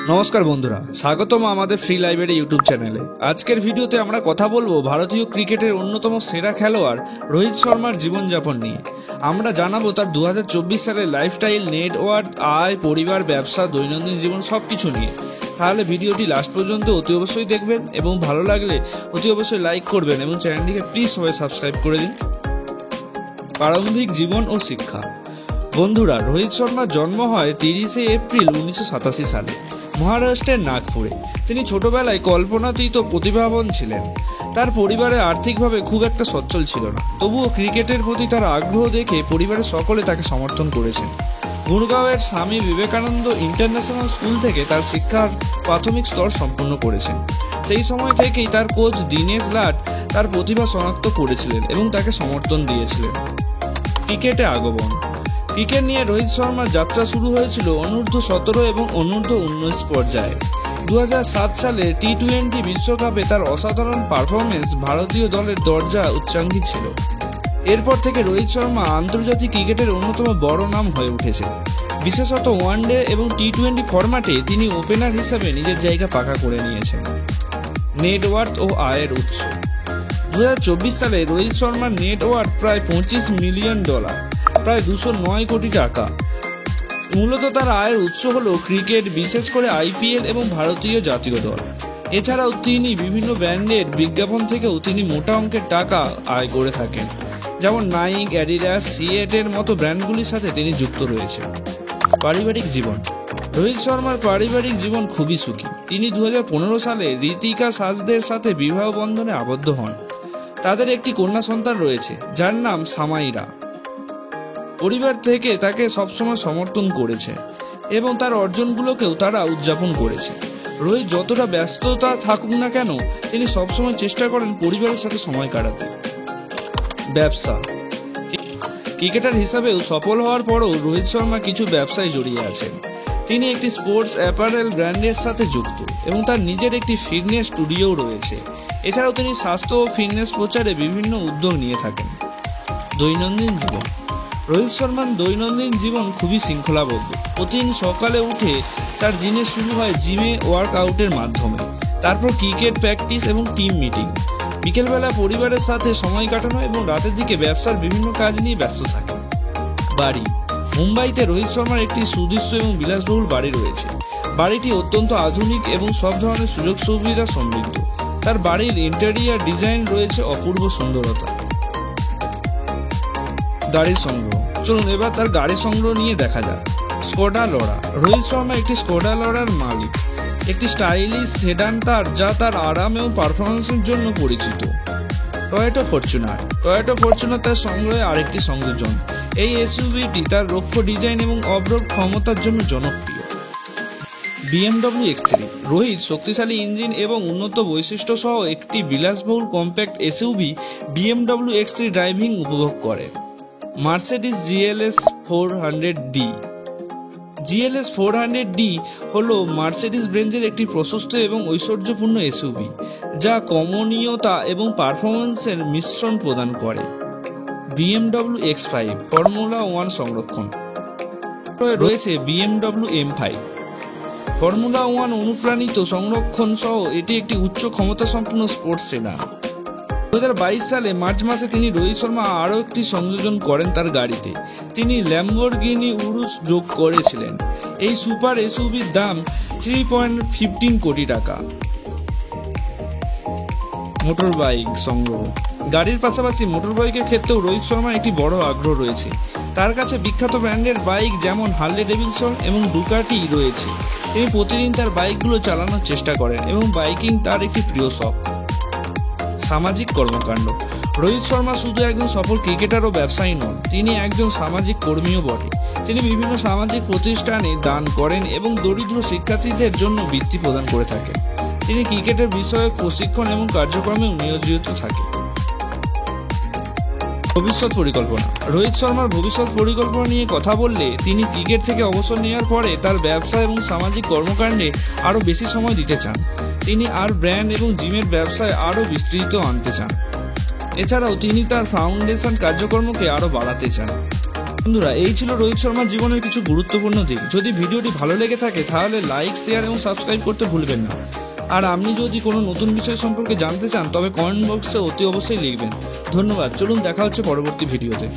নমস্কার বন্ধুরা, স্বাগতম আমাদের ফ্রি লাইব্রেরি ইউটিউব চ্যানেলে। আজকের ভিডিওতে আমরা কথা বলবো ভারতীয় ক্রিকেটের অন্যতম সেরা খেলোয়াড় রোহিত শর্মার জীবনযাপন নিয়ে। আমরা জানাবো তার 2024 সালের লাইফস্টাইল, নেটওয়ার্থ, আয়, পরিবার, ব্যবসা, দৈনন্দিন জীবন সবকিছু নিয়ে। তাহলে ভিডিওটি লাস্ট পর্যন্ত অতি অবশ্যই দেখবেন এবং ভালো লাগলে অতি অবশ্যই লাইক করবেন এবং চ্যানেলটিকে প্লিজ সবাই সাবস্ক্রাইব করে দিন। প্রারম্ভিক জীবন ও শিক্ষা। বন্ধুরা, রোহিত শর্মার জন্ম হয় 30 এপ্রিল 1987 সালে মহারাষ্ট্রের নাগপুরে। তিনি ছোটবেলায় কল্পনাতীত প্রতিভাবান ছিলেন। তার পরিবারে আর্থিকভাবে খুব একটা সচ্ছল ছিল না, তবুও ক্রিকেটের প্রতি তার আগ্রহ দেখে পরিবারের সকলে তাকে সমর্থন করেছেন। গুরগাঁওয়ের স্বামী বিবেকানন্দ ইন্টারন্যাশনাল স্কুল থেকে তার শিক্ষার প্রাথমিক স্তর সম্পন্ন করেছেন। সেই সময় থেকেই তার কোচ দীনেশ লাট তার প্রতিভা শনাক্ত করেছিলেন এবং তাকে সমর্থন দিয়েছিলেন। ক্রিকেটে আগমন। ক্রিকেট নিয়ে রোহিত শর্মার যাত্রা শুরু হয়েছিল অনূর্ধ্ব-17 এবং অনূর্ধ্ব-19 পর্যায়ে। 2007 সালে টি-20 বিশ্বকাপে তার অসাধারণ পারফরমেন্স ভারতীয় দলের দরজা উচ্চাঙ্গী ছিল। এরপর থেকে রোহিত শর্মা আন্তর্জাতিক ক্রিকেটের অন্যতম বড় নাম হয়ে উঠেছেন। বিশেষত ওয়ানডে এবং টি-20 ফরম্যাটে তিনি ওপেনার হিসেবে নিজের জায়গা পাকা করে নিয়েছেন। নেটওয়ার্থ ও আয়ের উৎস। 2024 সালে রোহিত শর্মার নেটওয়ার্থ প্রায় $25 মিলিয়ন, প্রায় 209 কোটি টাকা। মূলত তার আয়ের উৎস হলো ক্রিকেট, বিশেষ করে আইপিএল এবং ভারতীয় জাতীয় দল। এছাড়াও তিনি বিভিন্ন ব্র্যান্ডের বিজ্ঞাপন থেকেও তিনি মোটা অঙ্কের টাকা আয় করে থাকেন, যেমন নাইক, অ্যাডিডাস, সিএটের মতো ব্র্যান্ডগুলির সাথে তিনি যুক্ত রয়েছেন। পারিবারিক জীবন। রোহিত শর্মার পারিবারিক জীবন খুবই সুখী। তিনি 2015 সালে ঋতিকা সাজদের সাথে বিবাহ বন্ধনে আবদ্ধ হন। তাদের একটি কন্যা সন্তান রয়েছে যার নাম সামাইরা। পরিবার থেকে তাকে সবসময় সমর্থন করেছে এবং তার অর্জনগুলোকেও তারা উদযাপন করেছে। রোহিত যতটা ব্যস্ততা থাকুক না কেন, তিনি সবসময় চেষ্টা করেন পরিবারের সাথে সময় কাটাতে। ব্যবসা। ক্রিকেটার হিসাবেও সফল হওয়ার পরও রোহিত শর্মা কিছু ব্যবসায় জড়িয়ে আছেন। তিনি একটি স্পোর্টস অ্যাপারেল ব্র্যান্ডের সাথে যুক্ত এবং তার নিজের একটি ফিটনেস স্টুডিও রয়েছে। এছাড়াও তিনি স্বাস্থ্য ও ফিটনেস প্রচারে বিভিন্ন উদ্যোগ নিয়ে থাকেন। দৈনন্দিন জীবন। রোহিত শর্মার দৈনন্দিন জীবন খুবই শৃঙ্খলাবদ্ধ। প্রতিদিন সকালে উঠে তার দিনের শুরু হয় জিমে ওয়ার্কআউটের মাধ্যমে, তারপর ক্রিকেট প্র্যাকটিস এবং টিম মিটিং। বিকেলবেলা পরিবারের সাথে সময় কাটানো এবং রাতের দিকে ব্যবসার বিভিন্ন কাজ নিয়ে ব্যস্ত থাকে। বাড়ি। মুম্বাইতে রোহিত শর্মার একটি সুদৃশ্য এবং বিলাসবহুল বাড়ি রয়েছে। বাড়িটি অত্যন্ত আধুনিক এবং সব ধরনের সুযোগ সুবিধা সমৃদ্ধ। তার বাড়ির ইন্টেরিয়ার ডিজাইন রয়েছে অপূর্ব সুন্দরতা। গাড়ির সংগ্রহ। চলুন এবার তার গাড়ি সংগ্রহ নিয়ে দেখা যাক। Skoda Laura. রোহিত শর্মা একটি স্কোডা লরার মালিক, একটি স্টাইলিশ সেডান তার, যা তার আরাম এবং পারফরমেন্সের জন্য পরিচিত। Toyota Fortuner. টয়োটা ফরচুনার তার সংগ্রহে আরেকটি সংযোজন। এই এসইউভিটি তার রক্ষ ডিজাইন এবং অবরোধ ক্ষমতার জন্য জনপ্রিয়। BMW X3। রোহিত শক্তিশালী ইঞ্জিন এবং উন্নত বৈশিষ্ট্য সহ একটি বিলাসবহুল compact SUV BMW X3 driving উপভোগ করে। Mercedes GLS 400D। GLS 400D হল মার্সিডিজ বেঞ্জের একটি প্রশস্ত এবং ঐশ্বর্যপূর্ণ এসইউভি, যা কমনীয়তা এবং পারফরমেন্সের মিশ্রণ প্রদান করে। BMW X5 ফর্মুলা 1 সংরক্ষণ। রয়েছে BMW M5 ফর্মুলা 1 অনুপ্রাণিত সংরক্ষণ সহ এটি একটি উচ্চ ক্ষমতা সম্পন্ন স্পোর্টস সেডান। 2022 সালে মার্চ মাসে তিনি রোহিত শর্মা আরও একটি সংযোজন করেন তার গাড়িতে। তিনি ল্যাম্বরগিনি উরুস যোগ করেছিলেন। এই সুপার এসইউভির দাম 3.15 কোটি টাকা। মোটর বাইক সংগ্রহ। গাড়ির পাশাপাশি মোটর বাইকের ক্ষেত্রেও রোহিত শর্মার একটি বড় আগ্রহ রয়েছে। তার কাছে বিখ্যাত ব্র্যান্ডের বাইক যেমন হার্লে ডেভিডসন এবং ডুকাটি রয়েছে। তিনি প্রতিদিন তার বাইকগুলো চালানোর চেষ্টা করেন এবং বাইকিং তার একটি প্রিয় শখ। সামাজিক কর্মকাণ্ড। রোহিত শর্মা শুধু একজন সফল ক্রিকেটার ও ব্যবসায়ী নন, তিনি একজন সামাজিক কর্মীও বটে। তিনি বিভিন্ন সামাজিক প্রতিষ্ঠানে দান করেন এবং দরিদ্র শিক্ষার্থীদের জন্য বৃত্তি প্রদান করে থাকেন। তিনি ক্রিকেটের বিষয়ক প্রশিক্ষণ এবং কার্যক্রমেও নিয়োজিত থাকেন। ভবিষ্যৎ পরিকল্পনা। রোহিত শর্মার ভবিষ্যৎ পরিকল্পনা নিয়ে কথা বললে তিনি ক্রিকেট থেকে অবসর নেওয়ার পরে তার ব্যবসা এবং সামাজিক কর্মকাণ্ডে আরও বেশি সময় দিতে চান। তিনি আর ব্র্যান্ড এবং জিমের ব্যবসায় আরও বিস্তৃত আনতে চান। এছাড়াও তিনি তার ফাউন্ডেশন কার্যক্রমকে আরও বাড়াতে চান। বন্ধুরা, এই ছিল রোহিত শর্মার জীবনের কিছু গুরুত্বপূর্ণ দিক। যদি ভিডিওটি ভালো লেগে থাকে তাহলে লাইক, শেয়ার এবং সাবস্ক্রাইব করতে ভুলবেন না। আর আপনি যদি কোনো নতুন বিষয় সম্পর্কে জানতে চান তবে কমেন্ট বক্সে অতি অবশ্যই লিখবেন। ধন্যবাদ। চলুন দেখা হচ্ছে পরবর্তী ভিডিওতে।